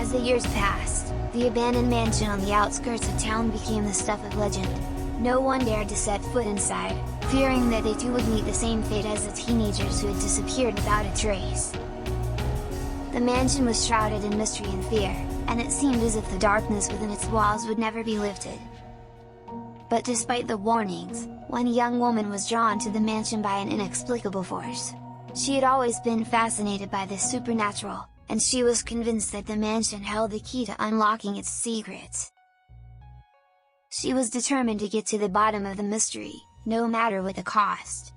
As the years passed, the abandoned mansion on the outskirts of town became the stuff of legend. No one dared to set foot inside, fearing that they too would meet the same fate as the teenagers who had disappeared without a trace. The mansion was shrouded in mystery and fear, and it seemed as if the darkness within its walls would never be lifted. But despite the warnings, one young woman was drawn to the mansion by an inexplicable force. She had always been fascinated by the supernatural, and she was convinced that the mansion held the key to unlocking its secrets. She was determined to get to the bottom of the mystery, no matter what the cost.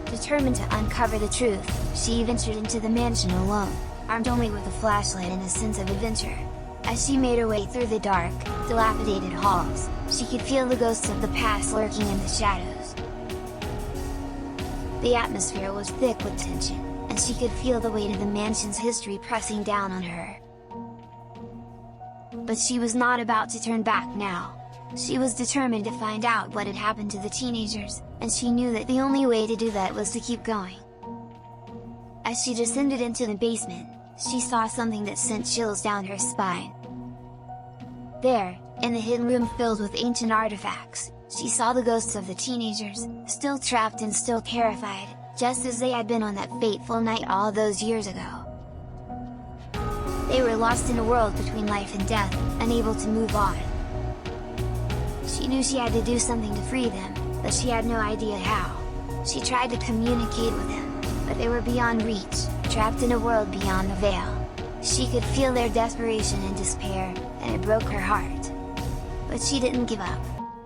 Determined to uncover the truth, she ventured into the mansion alone, armed only with a flashlight and a sense of adventure. As she made her way through the dark, dilapidated halls, she could feel the ghosts of the past lurking in the shadows. The atmosphere was thick with tension, and she could feel the weight of the mansion's history pressing down on her. But she was not about to turn back now. She was determined to find out what had happened to the teenagers, and she knew that the only way to do that was to keep going. As she descended into the basement, she saw something that sent chills down her spine. There, in the hidden room filled with ancient artifacts, she saw the ghosts of the teenagers, still trapped and still terrified, just as they had been on that fateful night all those years ago. They were lost in a world between life and death, unable to move on. She knew she had to do something to free them, but she had no idea how. She tried to communicate with them, but they were beyond reach, trapped in a world beyond the veil. She could feel their desperation and despair, and it broke her heart. But she didn't give up.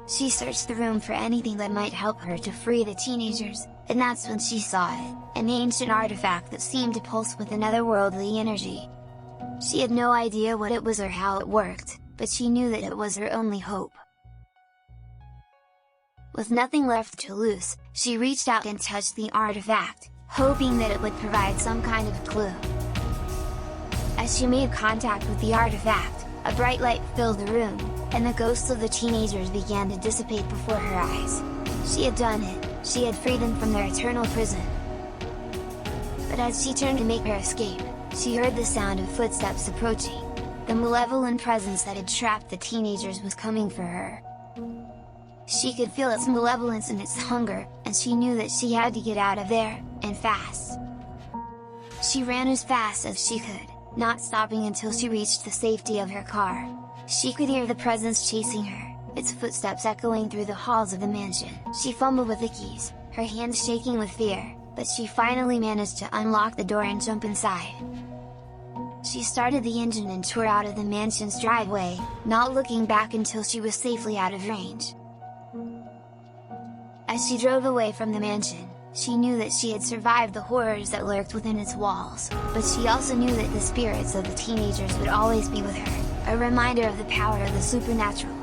She searched the room for anything that might help her to free the teenagers, and that's when she saw it, an ancient artifact that seemed to pulse with another worldly energy. She had no idea what it was or how it worked, but she knew that it was her only hope. With nothing left to lose, she reached out and touched the artifact, hoping that it would provide some kind of clue. As she made contact with the artifact, a bright light filled the room, and the ghosts of the teenagers began to dissipate before her eyes. She had done it, she had freed them from their eternal prison. But as she turned to make her escape, she heard the sound of footsteps approaching. The malevolent presence that had trapped the teenagers was coming for her. She could feel its malevolence and its hunger, and she knew that she had to get out of there, and fast. She ran as fast as she could, not stopping until she reached the safety of her car. She could hear the presence chasing her, its footsteps echoing through the halls of the mansion. She fumbled with the keys, her hands shaking with fear, but she finally managed to unlock the door and jump inside. She started the engine and tore out of the mansion's driveway, not looking back until she was safely out of range. As she drove away from the mansion, she knew that she had survived the horrors that lurked within its walls, but she also knew that the spirits of the teenagers would always be with her, a reminder of the power of the supernatural.